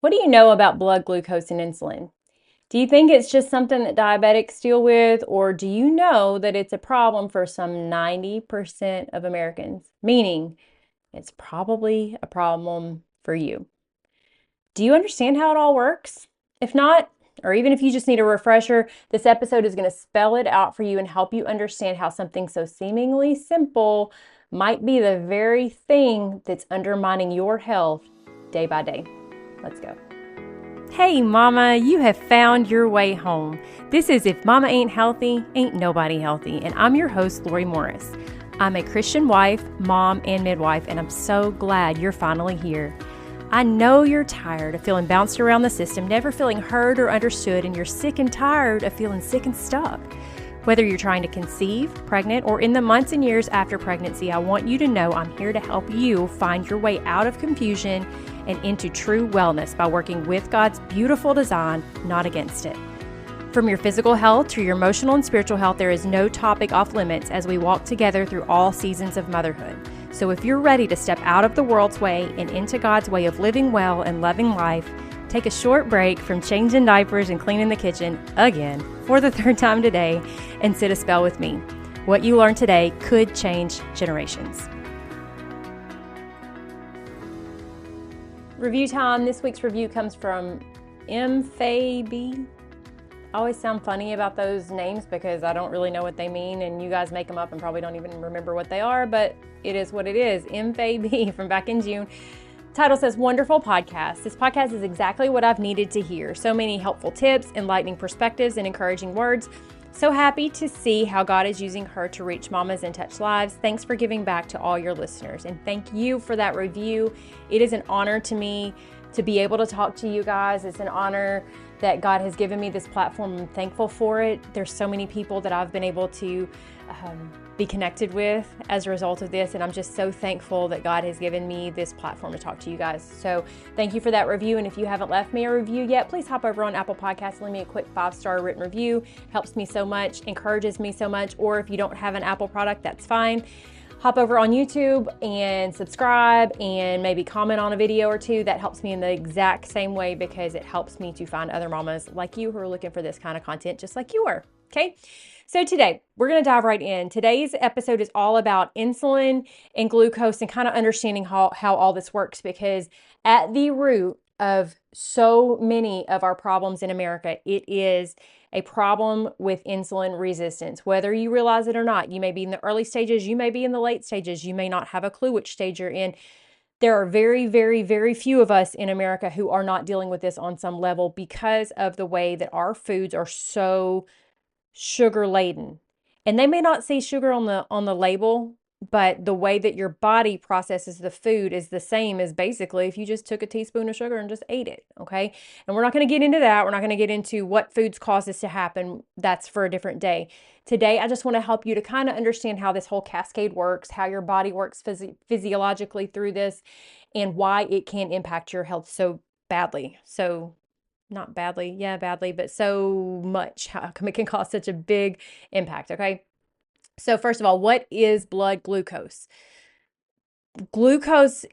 What do you know about blood glucose and insulin? Do you think it's just something that diabetics deal with, or do you know that it's a problem for some 90% of Americans? Meaning, it's probably a problem for you. Do you understand how it all works? If not, or even if you just need a refresher, this episode is going to spell it out for you and help you understand how something so seemingly simple might be the very thing that's undermining your health day by day. Let's go. Hey, Mama, you have found your way home. This is If Mama Ain't Healthy, Ain't Nobody Healthy, and I'm your host, Lori Morris. I'm a Christian wife, mom, and midwife, and I'm so glad you're finally here. I know you're tired of feeling bounced around the system, never feeling heard or understood, and you're sick and tired of feeling sick and stuck. Whether you're trying to conceive, pregnant, or in the months and years after pregnancy, I want you to know I'm here to help you find your way out of confusion and into true wellness by working with God's beautiful design, not against it. From your physical health to your emotional and spiritual health, there is no topic off limits as we walk together through all seasons of motherhood. So if you're ready to step out of the world's way and into God's way of living well and loving life, take a short break from changing diapers and cleaning the kitchen again for the third time today and sit a spell with me. What you learn today could change generations. Review time. This week's review comes from MFAB. I always sound funny about those names because I don't really know what they mean, and you guys make them up and probably don't even remember what they are, but it is what it is. MFAB from back in June. Title says, wonderful podcast. This podcast is exactly what I've needed to hear. So many helpful tips, enlightening perspectives, and encouraging words. So happy to see how God is using her to reach mamas and touch lives. Thanks for giving back to all your listeners. And thank you for that review. It is an honor to me to be able to talk to you guys. It's an honor that God has given me this platform. I'm thankful for it. There's so many people that I've been able to be connected with as a result of this, and I'm just so thankful that God has given me this platform to talk to you guys. So thank you for that review, and if you haven't left me a review yet, please hop over on Apple Podcasts and leave me a quick 5-star written review. Helps me so much, encourages me so much. Or if you don't have an Apple product, that's fine. Hop over on YouTube and subscribe and maybe comment on a video or two. That helps me in the exact same way because it helps me to find other mamas like you who are looking for this kind of content just like you are. Okay? So today, we're going to dive right in. Today's episode is all about insulin and glucose and kind of understanding how all this works, because at the root of so many of our problems in America, it is a problem with insulin resistance. Whether you realize it or not, you may be in the early stages, you may be in the late stages, you may not have a clue which stage you're in. There are very, very, very few of us in America who are not dealing with this on some level because of the way that our foods are so sugar laden. And they may not say sugar on the label, but the way that your body processes the food is the same as basically if you just took a teaspoon of sugar and just ate it, okay? And we're not going to get into that. We're not going to get into what foods cause this to happen. That's for a different day. Today, I just want to help you to kind of understand how this whole cascade works, how your body works physiologically through this, and why it can impact your health so badly. So not badly, yeah, badly, but so much. How come it can cause such a big impact, okay? So first of all, what is blood glucose? Blood glucose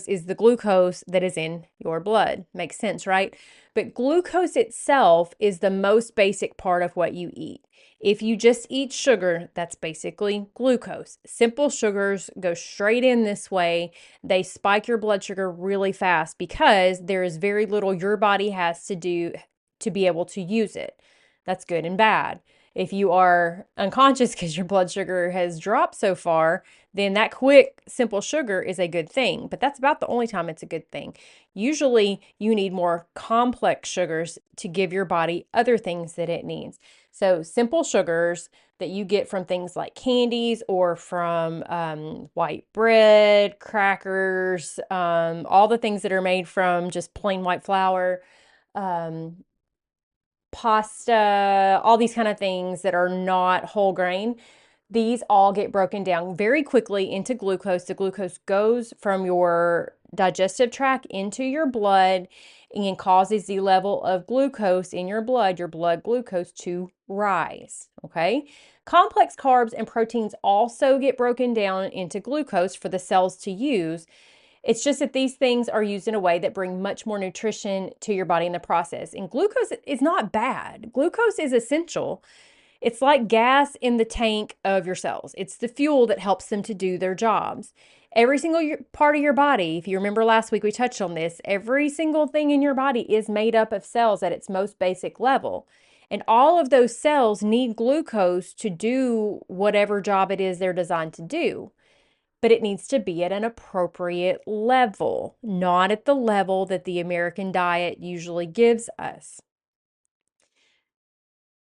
is the glucose that is in your blood. Makes sense, right? But glucose itself is the most basic part of what you eat. If you just eat sugar, that's basically glucose. Simple sugars go straight in this way. They spike your blood sugar really fast because there is very little your body has to do to be able to use it. That's good and bad. If you are unconscious because your blood sugar has dropped so far, then that quick, simple sugar is a good thing. But that's about the only time it's a good thing. Usually, you need more complex sugars to give your body other things that it needs. So simple sugars that you get from things like candies or from white bread, crackers, all the things that are made from just plain white flour, pasta, all these kind of things that are not whole grain. These all get broken down very quickly into glucose. The glucose goes from your digestive tract into your blood and causes the level of glucose in your blood glucose, to rise, okay? Complex carbs and proteins also get broken down into glucose for the cells to use. It's just that these things are used in a way that bring much more nutrition to your body in the process. And glucose is not bad. Glucose is essential. It's like gas in the tank of your cells. It's the fuel that helps them to do their jobs. Every single part of your body, if you remember last week we touched on this, every single thing in your body is made up of cells at its most basic level. And all of those cells need glucose to do whatever job it is they're designed to do. But it needs to be at an appropriate level, not at the level that the American diet usually gives us.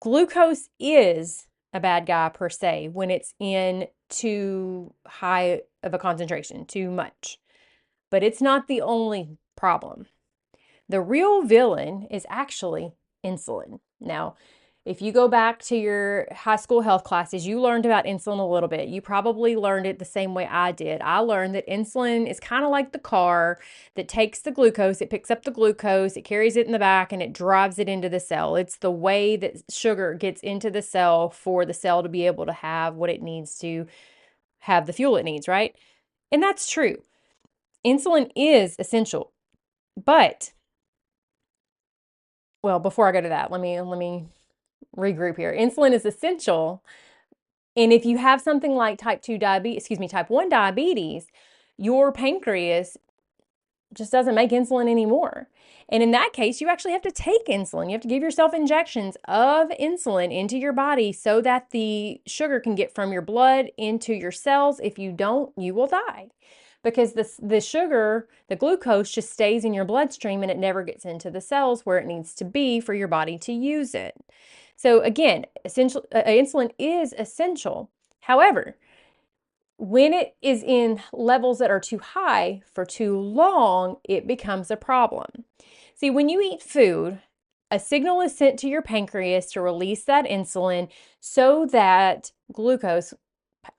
Glucose is a bad guy per se when it's in too high of a concentration, too much. But it's not the only problem. The real villain is actually insulin. Now, if you go back to your high school health classes, you learned about insulin a little bit. You probably learned it the same way I did. I learned that insulin is kind of like the car that takes the glucose, it picks up the glucose, it carries it in the back, and it drives it into the cell. It's the way that sugar gets into the cell for the cell to be able to have what it needs to have the fuel it needs, right? And that's true. Insulin is essential. But, well, before I go to that, let me regroup here. Insulin is essential. And if you have something like type 1 diabetes, your pancreas just doesn't make insulin anymore. And in that case, you actually have to take insulin. You have to give yourself injections of insulin into your body so that the sugar can get from your blood into your cells. If you don't, you will die. Because the sugar, the glucose, just stays in your bloodstream and it never gets into the cells where it needs to be for your body to use it. So again, insulin is essential. However, when it is in levels that are too high for too long, it becomes a problem. See, when you eat food, a signal is sent to your pancreas to release that insulin so that glucose,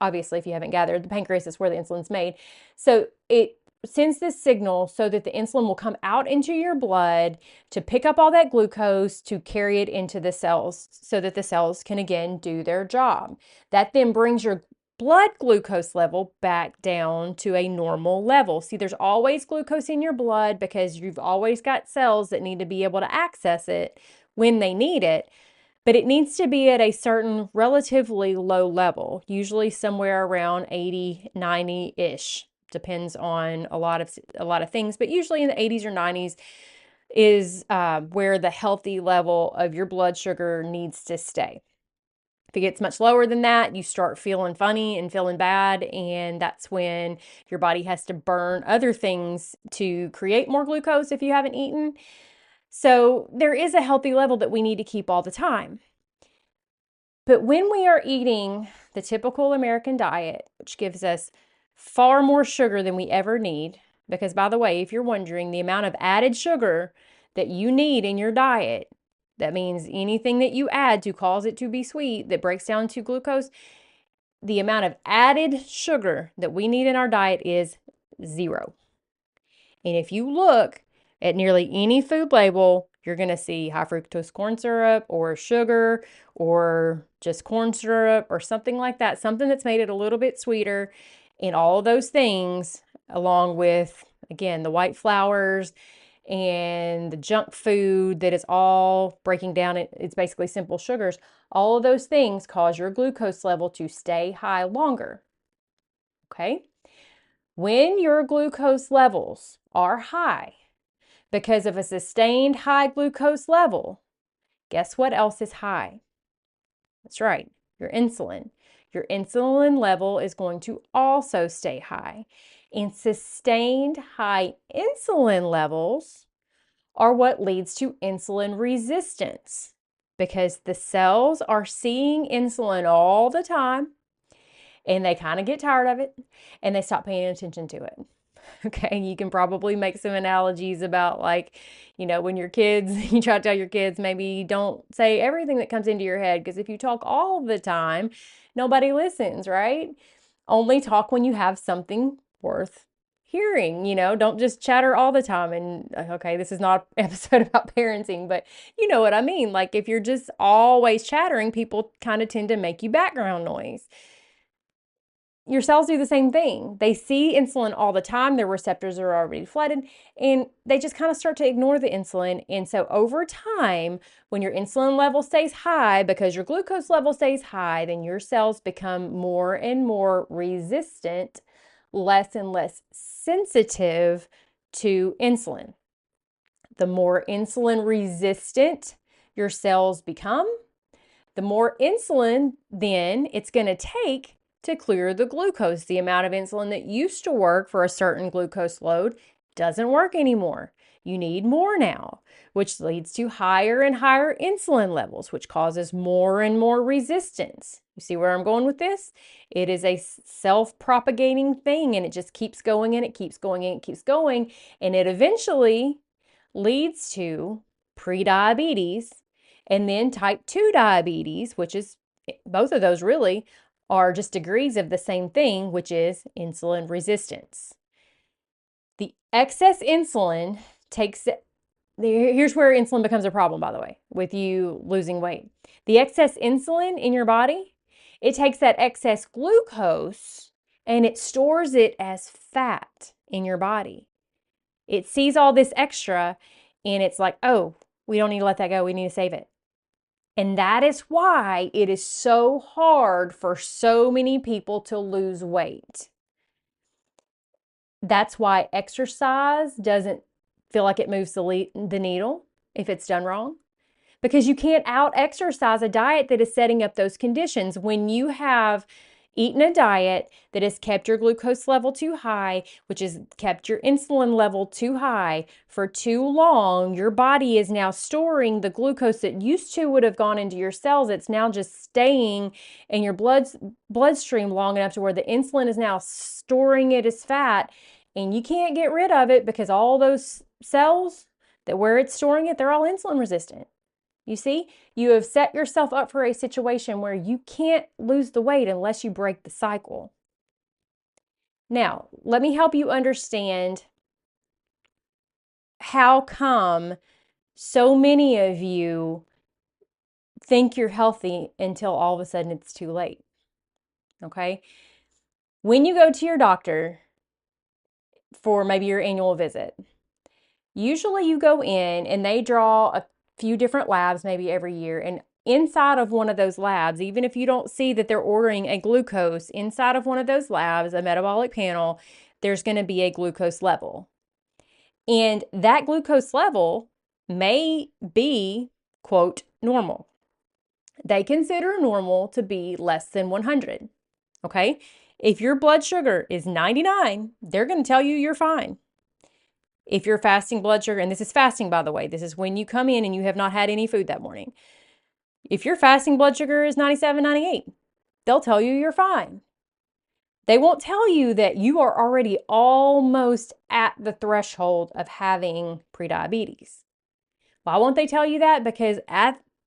obviously, if you haven't gathered, the pancreas is where the insulin's made. So it sends this signal so that the insulin will come out into your blood to pick up all that glucose to carry it into the cells so that the cells can again do their job. That then brings your blood glucose level back down to a normal level. See, there's always glucose in your blood because you've always got cells that need to be able to access it when they need it. But it needs to be at a certain relatively low level, usually somewhere around 80, 90-ish. Depends on a lot of things, but usually in the 80s or 90s is where the healthy level of your blood sugar needs to stay. If it gets much lower than that, you start feeling funny and feeling bad, and that's when your body has to burn other things to create more glucose if you haven't eaten. So there is a healthy level that we need to keep all the time. But when we are eating the typical American diet, which gives us far more sugar than we ever need, because by the way, if you're wondering, the amount of added sugar that you need in your diet, that means anything that you add to cause it to be sweet that breaks down to glucose, the amount of added sugar that we need in our diet is 0. And if you look at nearly any food label, you're going to see high fructose corn syrup or sugar or just corn syrup or something like that, something that's made it a little bit sweeter. And all of those things, along with, again, the white flours and the junk food that is all breaking down, it's basically simple sugars. All of those things cause your glucose level to stay high longer. Okay? When your glucose levels are high because of a sustained high glucose level, guess what else is high? That's right, your insulin. Your insulin level is going to also stay high. And sustained high insulin levels are what leads to insulin resistance because the cells are seeing insulin all the time and they kind of get tired of it and they stop paying attention to it. Okay, you can probably make some analogies about when your kids, you try to tell your kids, maybe don't say everything that comes into your head because if you talk all the time, nobody listens, right? Only talk when you have something worth hearing, don't just chatter all the time. And okay, this is not an episode about parenting, but you know what I mean. Like if you're just always chattering, people kind of tend to make you background noise. your cells do the same thing. They see insulin all the time. Their receptors are already flooded, and they just kind of start to ignore the insulin. And so over time, when your insulin level stays high because your glucose level stays high, then your cells become more and more resistant, less and less sensitive to insulin. The more insulin resistant your cells become, the more insulin then it's going to take to clear the glucose. The amount of insulin that used to work for a certain glucose load doesn't work anymore. You need more now, which leads to higher and higher insulin levels, which causes more and more resistance. You see where I'm going with this? It is a self-propagating thing, and it just keeps going and it keeps going and it keeps going, and it eventually leads to prediabetes and then type 2 diabetes, which is both of those really are just degrees of the same thing, which is insulin resistance. The excess insulin here's where insulin becomes a problem, by the way, with you losing weight. The excess insulin in your body, it takes that excess glucose and it stores it as fat in your body. It sees all this extra and it's like, oh, we don't need to let that go. We need to save it. And that is why it is so hard for so many people to lose weight. That's why exercise doesn't feel like it moves the needle if it's done wrong. Because you can't out-exercise a diet that is setting up those conditions. When you have eaten a diet that has kept your glucose level too high, which has kept your insulin level too high for too long, your body is now storing the glucose that used to would have gone into your cells. It's now just staying in your bloodstream long enough to where the insulin is now storing it as fat, and you can't get rid of it because all those cells that where it's storing it, they're all insulin resistant. You see, you have set yourself up for a situation where you can't lose the weight unless you break the cycle. Now, let me help you understand how come so many of you think you're healthy until all of a sudden it's too late. Okay? When you go to your doctor for maybe your annual visit, usually you go in and they draw a few different labs maybe every year, and inside of one of those labs, even if you don't see that they're ordering a glucose, inside of one of those labs, a metabolic panel, there's going to be a glucose level. And that glucose level may be, quote, normal. They consider normal to be less than 100, okay? If your blood sugar is 99, they're going to tell you you're fine. If your fasting blood sugar, and this is fasting, by the way, this is when you come in and you have not had any food that morning. If your fasting blood sugar is 97, 98, they'll tell you you're fine. They won't tell you that you are already almost at the threshold of having prediabetes. Why won't they tell you that? Because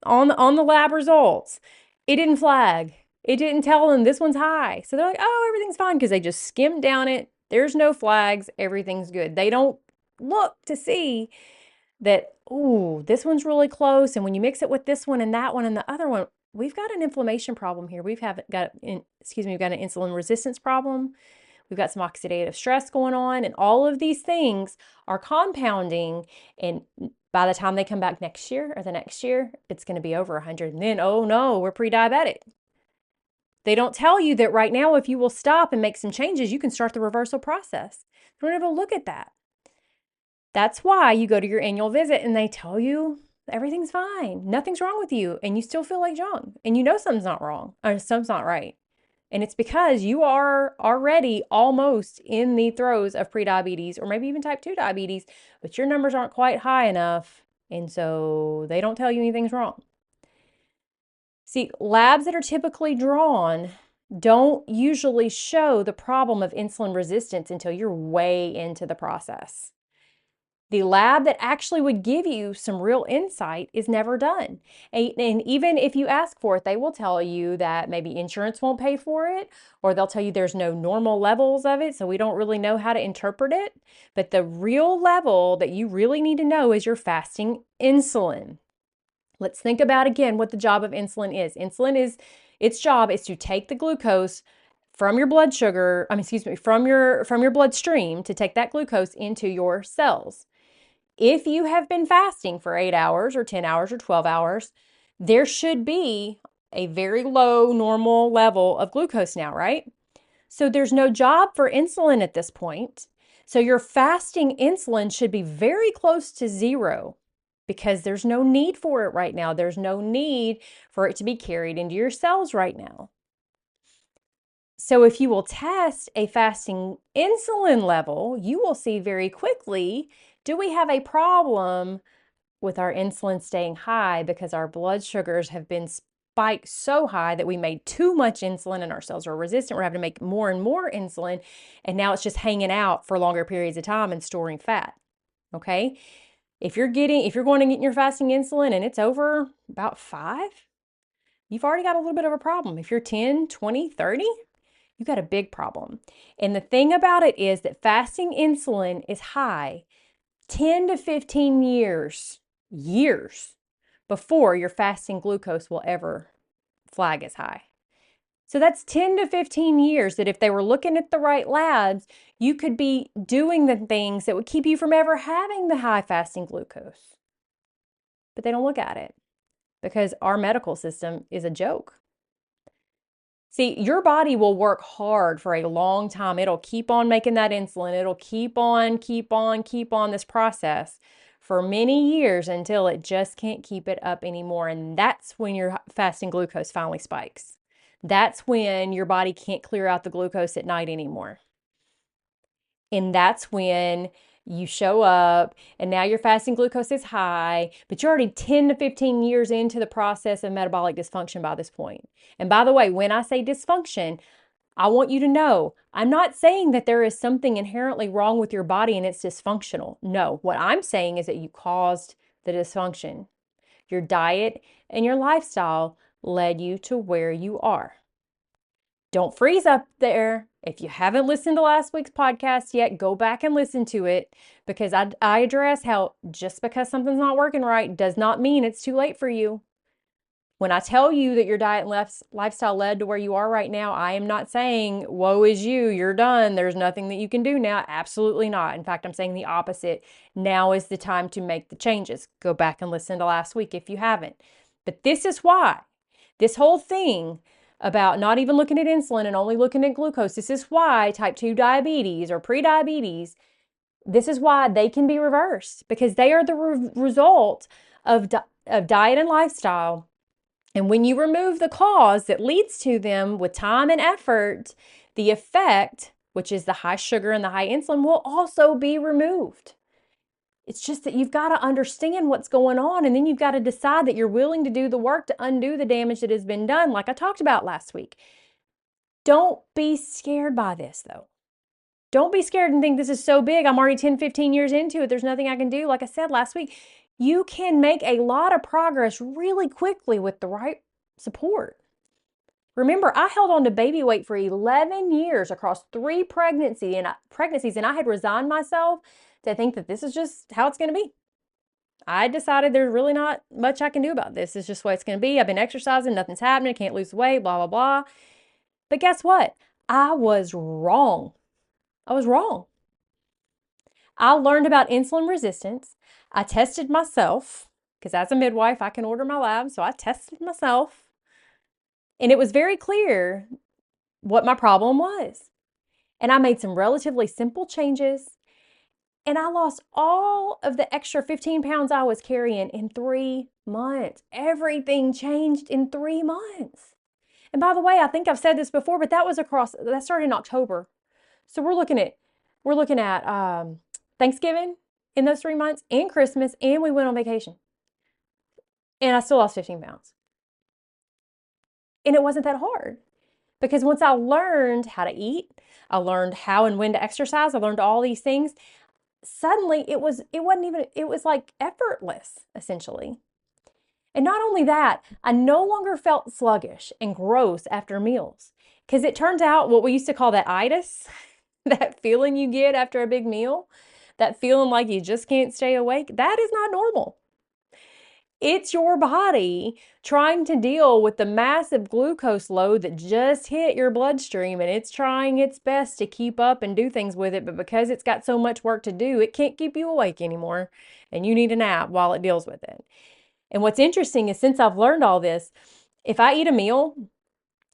on the lab results, it didn't flag. It didn't tell them this one's high. So they're like, oh, everything's fine because they just skimmed down it. There's no flags. Everything's good. They don't look to see that, oh, this one's really close. And when you mix it with this one and that one and the other one, we've got an inflammation problem here. We've got an insulin resistance problem. We've got some oxidative stress going on, and all of these things are compounding. And by the time they come back next year or the next year, it's going to be over 100. And then, oh no, we're pre-diabetic. They don't tell you that right now, if you will stop and make some changes, you can start the reversal process. They don't even look at that. That's why you go to your annual visit and they tell you everything's fine. Nothing's wrong with you. And you still feel like junk. And you know something's not wrong or something's not right. And it's because you are already almost in the throes of prediabetes or maybe even type 2 diabetes, but your numbers aren't quite high enough. And so they don't tell you anything's wrong. See, labs that are typically drawn don't usually show the problem of insulin resistance until you're way into the process. The lab that actually would give you some real insight is never done. And even if you ask for it, they will tell you that maybe insurance won't pay for it, or they'll tell you there's no normal levels of it, so we don't really know how to interpret it. But the real level that you really need to know is your fasting insulin. Let's think about again what the job of insulin is. Its job is to take the glucose from your blood sugar, from your bloodstream to take that glucose into your cells. If you have been fasting for 8 hours or 10 hours or 12 hours, there should be a very low normal level of glucose now, right? So there's no job for insulin at this point. So your fasting insulin should be very close to zero because there's no need for it right now. There's no need for it to be carried into your cells right now. So if you will test a fasting insulin level, you will see very quickly, do we have a problem with our insulin staying high because our blood sugars have been spiked so high that we made too much insulin and our cells are resistant. We're having to make more and more insulin, and now it's just hanging out for longer periods of time and storing fat. Okay? If you're going to get your fasting insulin and it's over about 5, you've already got a little bit of a problem. If you're 10, 20, 30, you've got a big problem. And the thing about it is that fasting insulin is high 10 to 15 years before your fasting glucose will ever flag as high. So that's 10 to 15 years that if they were looking at the right labs, you could be doing the things that would keep you from ever having the high fasting glucose. But they don't look at it because our medical system is a joke. See, your body will work hard for a long time. It'll keep on making that insulin. It'll keep on this process for many years until it just can't keep it up anymore. And that's when your fasting glucose finally spikes. That's when your body can't clear out the glucose at night anymore. And that's when you show up and now your fasting glucose is high, but you're already 10 to 15 years into the process of metabolic dysfunction by this point. And by the way, when I say dysfunction, I want you to know, I'm not saying that there is something inherently wrong with your body and it's dysfunctional. No, what I'm saying is that you caused the dysfunction. Your diet and your lifestyle led you to where you are. Don't freeze up there. If you haven't listened to last week's podcast yet, go back and listen to it because I address how just because something's not working right does not mean it's too late for you. When I tell you that your diet and lifestyle led to where you are right now, I am not saying, woe is you, you're done, there's nothing that you can do now. Absolutely not. In fact, I'm saying the opposite. Now is the time to make the changes. Go back and listen to last week if you haven't. But this is why this whole thing about not even looking at insulin and only looking at glucose, this is why type 2 diabetes or prediabetes, this is why they can be reversed because they are the result of diet and lifestyle. And when you remove the cause that leads to them with time and effort, the effect, which is the high sugar and the high insulin, will also be removed. It's just that you've got to understand what's going on, and then you've got to decide that you're willing to do the work to undo the damage that has been done, like I talked about last week. Don't be scared by this, though. Don't be scared and think this is so big. I'm already 10, 15 years into it. There's nothing I can do. Like I said last week, you can make a lot of progress really quickly with the right support. Remember, I held on to baby weight for 11 years across 3 pregnancies, and I had resigned myself to think that this is just how it's going to be. I decided there's really not much I can do about this. It's just what it's going to be. I've been exercising, nothing's happening, can't lose weight, blah, blah, blah. But guess what? I was wrong. I was wrong. I learned about insulin resistance. I tested myself because as a midwife, I can order my labs. So I tested myself. And it was very clear what my problem was. And I made some relatively simple changes. And I lost all of the extra 15 pounds I was carrying in 3 months. Everything changed in 3 months. And by the way, I think I've said this before, but that started in October. So we're looking at Thanksgiving in those 3 months and Christmas, and we went on vacation. And I still lost 15 pounds. And it wasn't that hard because once I learned how to eat, I learned how and when to exercise, I learned all these things. Suddenly it was like effortless, essentially. And not only that, I no longer felt sluggish and gross after meals because it turns out what we used to call that itis, that feeling you get after a big meal, that feeling like you just can't stay awake, that is not normal. It's your body trying to deal with the massive glucose load that just hit your bloodstream, and it's trying its best to keep up and do things with it, but because it's got so much work to do, it can't keep you awake anymore, and you need a nap while it deals with it. And what's interesting is, since I've learned all this, if I eat a meal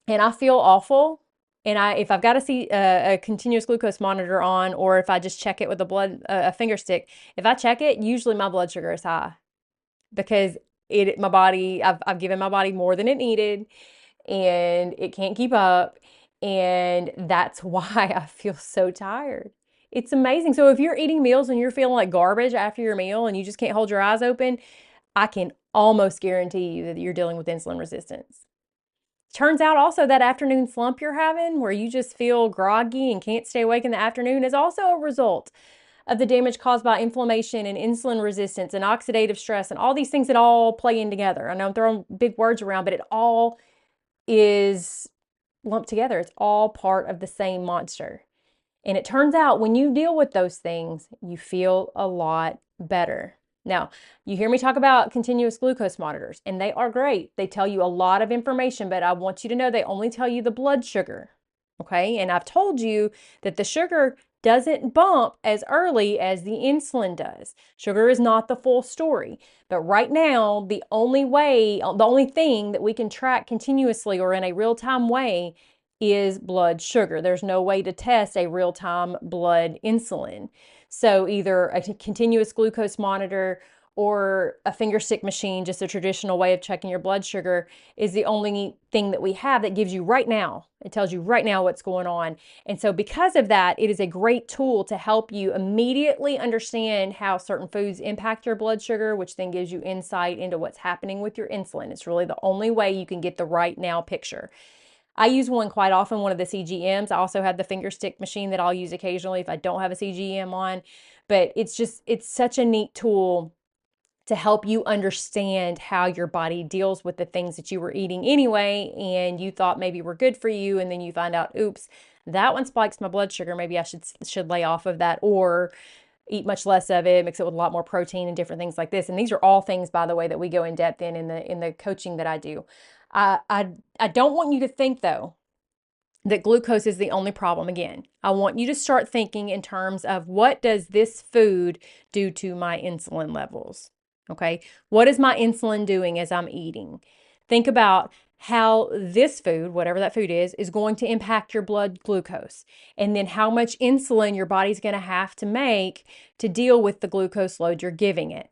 and I feel awful, and if I've got to see a continuous glucose monitor on, or if I just check it with a finger stick, if I check it, usually my blood sugar is high, because I've given my body more than it needed, and it can't keep up, and that's why I feel so tired. It's amazing. So if you're eating meals and you're feeling like garbage after your meal and you just can't hold your eyes open, I can almost guarantee you that you're dealing with insulin resistance. Turns out also that afternoon slump you're having, where you just feel groggy and can't stay awake in the afternoon, is also a result of the damage caused by inflammation and insulin resistance and oxidative stress and all these things that all play in together. I know I'm throwing big words around, but it all is lumped together. It's all part of the same monster. And it turns out when you deal with those things, you feel a lot better. Now, you hear me talk about continuous glucose monitors, and they are great. They tell you a lot of information, but I want you to know they only tell you the blood sugar. Okay? And I've told you that the sugar doesn't bump as early as the insulin does. Sugar is not the full story. But right now, the only thing that we can track continuously or in a real-time way is blood sugar. There's no way to test a real-time blood insulin. So either a continuous glucose monitor or a finger stick machine, just a traditional way of checking your blood sugar, is the only thing that we have that gives you right now. It tells you right now what's going on. And so because of that, it is a great tool to help you immediately understand how certain foods impact your blood sugar, which then gives you insight into what's happening with your insulin. It's really the only way you can get the right now picture. I use one quite often, one of the CGMs. I also have the finger stick machine that I'll use occasionally if I don't have a CGM on. But it's such a neat tool to help you understand how your body deals with the things that you were eating anyway, and you thought maybe were good for you, and then you find out, oops, that one spikes my blood sugar. Maybe I should lay off of that, or eat much less of it, mix it with a lot more protein and different things like this. And these are all things, by the way, that we go in depth in the coaching that I do. I don't want you to think, though, that glucose is the only problem. Again, I want you to start thinking in terms of, what does this food do to my insulin levels? Okay, what is my insulin doing as I'm eating? Think about how this food, whatever that food is going to impact your blood glucose, and then how much insulin your body's going to have to make to deal with the glucose load you're giving it.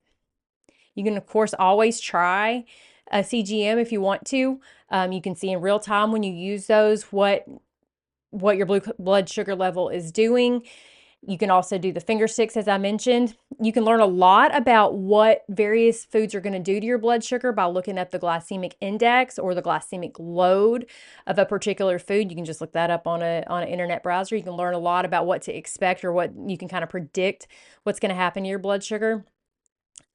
You can, of course, always try a CGM if you want to. You can see in real time when you use those what your blood sugar level is doing. You can also do the finger sticks, as I mentioned. You can learn a lot about what various foods are going to do to your blood sugar by looking at the glycemic index or the glycemic load of a particular food. You can just look that up on an internet browser. You can learn a lot about what to expect, or what you can kind of predict what's going to happen to your blood sugar.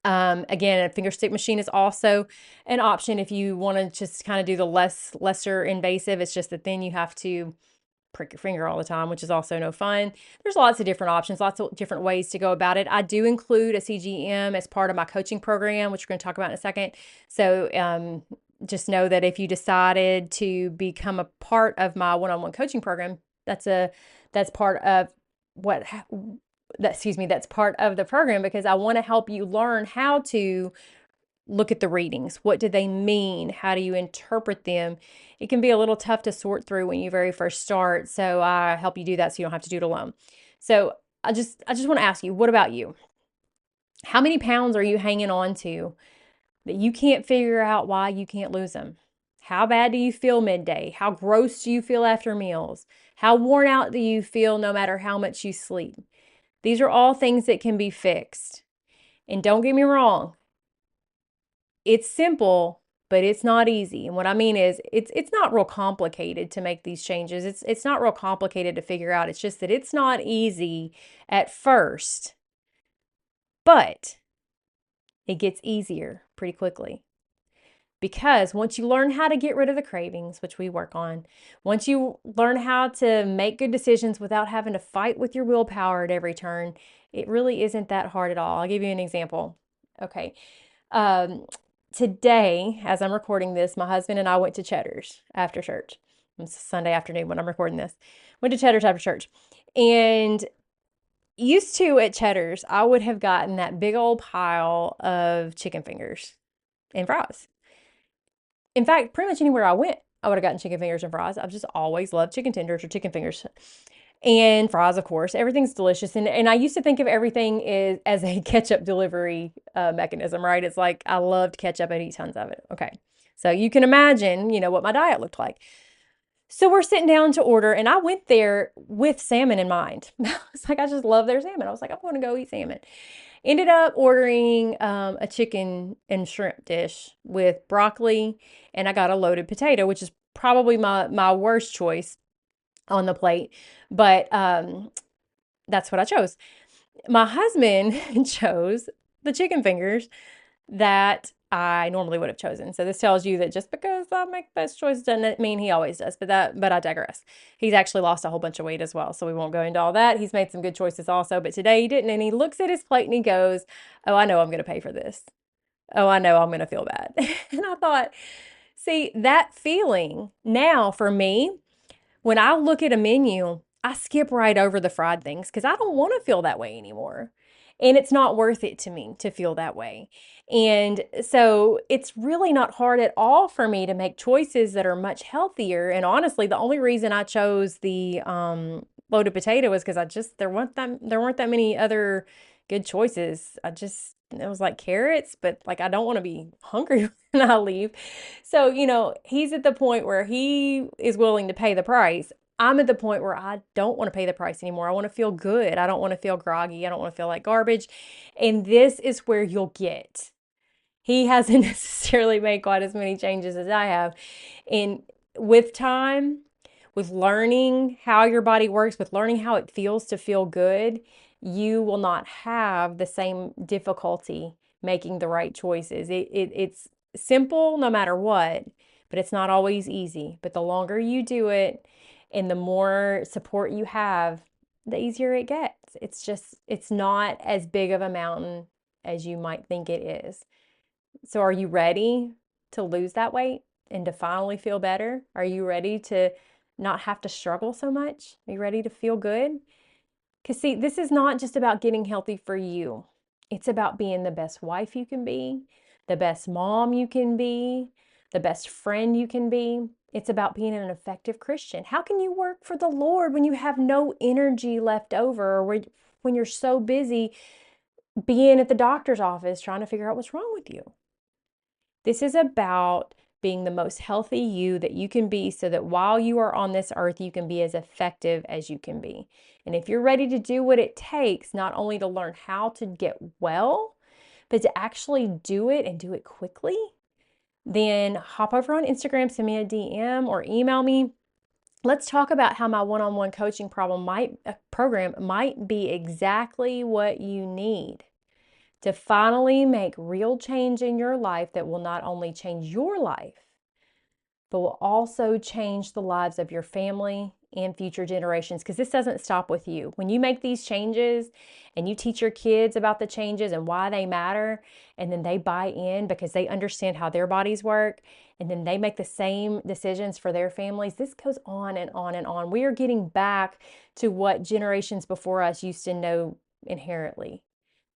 Again, a finger stick machine is also an option if you want to just kind of do the lesser invasive. It's just that then you have to prick your finger all the time, which is also no fun. There's lots of different options, lots of different ways to go about it. I do include a CGM as part of my coaching program, which we're going to talk about in a second. So just know that if you decided to become a part of my one-on-one coaching program, that's part of that's part of the program, because I want to help you learn how to look at the readings. What do they mean? How do you interpret them? It can be a little tough to sort through when you very first start. So I help you do that so you don't have to do it alone. So I just want to ask you, what about you? How many pounds are you hanging on to that you can't figure out why you can't lose them? How bad do you feel midday? How gross do you feel after meals? How worn out do you feel no matter how much you sleep? These are all things that can be fixed. And don't get me wrong, it's simple, but it's not easy. And what I mean is, it's not real complicated to make these changes. It's not real complicated to figure out. It's just that it's not easy at first, but it gets easier pretty quickly. Because once you learn how to get rid of the cravings, which we work on, once you learn how to make good decisions without having to fight with your willpower at every turn, it really isn't that hard at all. I'll give you an example. Okay. today, as I'm recording this, my husband and I went to Cheddar's after church. It's Sunday afternoon when I'm recording this. Went to Cheddar's after church. And used to at Cheddar's, I would have gotten that big old pile of chicken fingers and fries. In fact, pretty much anywhere I went, I would have gotten chicken fingers and fries. I've just always loved chicken tenders or chicken fingers. And fries, of course. Everything's delicious. And I used to think of everything as a ketchup delivery mechanism, right? It's like I loved ketchup. I'd eat tons of it. Okay. So you can imagine, what my diet looked like. So we're sitting down to order, and I went there with salmon in mind. It's like, I just love their salmon. I was like, I'm going to go eat salmon. Ended up ordering a chicken and shrimp dish with broccoli, and I got a loaded potato, which is probably my worst choice on the plate. But that's what I chose. My husband chose the chicken fingers that I normally would have chosen. So this tells you that just because I make best choices doesn't mean he always does. But I digress. He's actually lost a whole bunch of weight as well, so we won't go into all that. He's made some good choices also, but today he didn't. And he looks at his plate and he goes, "Oh, I know I'm going to pay for this. Oh, I know I'm going to feel bad." And I thought, see, that feeling now for me, when I look at a menu, I skip right over the fried things because I don't want to feel that way anymore. And it's not worth it to me to feel that way. And so it's really not hard at all for me to make choices that are much healthier. And honestly, the only reason I chose the loaded potato was because there weren't that many other good choices. It was like carrots, but like I don't want to be hungry when I leave. So, he's at the point where he is willing to pay the price. I'm at the point where I don't want to pay the price anymore. I want to feel good. I don't want to feel groggy. I don't want to feel like garbage. And this is where you'll get. He hasn't necessarily made quite as many changes as I have. And with time, with learning how your body works, with learning how it feels to feel good, you will not have the same difficulty making the right choices. It's simple no matter what, but it's not always easy. But the longer you do it and the more support you have, the easier it gets. It's not as big of a mountain as you might think it is. So are you ready to lose that weight and to finally feel better? Are you ready to not have to struggle so much? Are you ready to feel good? Because see, this is not just about getting healthy for you. It's about being the best wife you can be, the best mom you can be, the best friend you can be. It's about being an effective Christian. How can you work for the Lord when you have no energy left over, or when you're so busy being at the doctor's office trying to figure out what's wrong with you? This is about being the most healthy you that you can be so that while you are on this earth, you can be as effective as you can be. And if you're ready to do what it takes, not only to learn how to get well, but to actually do it and do it quickly, then hop over on Instagram, send me a DM or email me. Let's talk about how my one-on-one coaching program might be exactly what you need to finally make real change in your life that will not only change your life, but will also change the lives of your family and future generations, because this doesn't stop with you. When you make these changes and you teach your kids about the changes and why they matter, and then they buy in because they understand how their bodies work, and then they make the same decisions for their families, this goes on and on and on. We are getting back to what generations before us used to know inherently.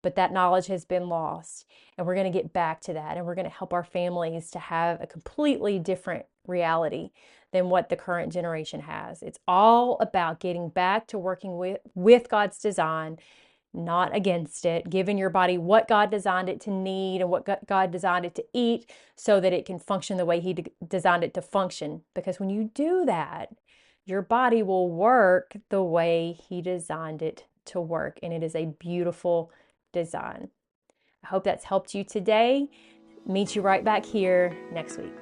But that knowledge has been lost, and we're going to get back to that, and we're going to help our families to have a completely different reality than what the current generation has. It's all about getting back to working with God's design, not against it, giving your body what God designed it to need and what God designed it to eat so that it can function the way He designed it to function. Because when you do that, your body will work the way He designed it to work, and it is a beautiful design. I hope that's helped you today. Meet you right back here next week.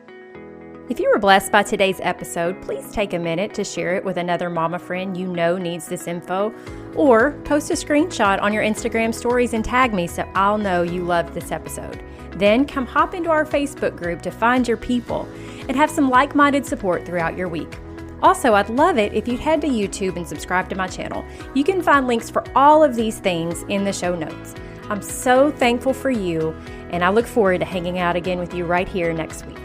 If you were blessed by today's episode, please take a minute to share it with another mama friend you know needs this info, or post a screenshot on your Instagram stories and tag me so I'll know you loved this episode. Then come hop into our Facebook group to find your people and have some like-minded support throughout your week. Also, I'd love it if you'd head to YouTube and subscribe to my channel. You can find links for all of these things in the show notes. I'm so thankful for you, And I look forward to hanging out again with you right here next week.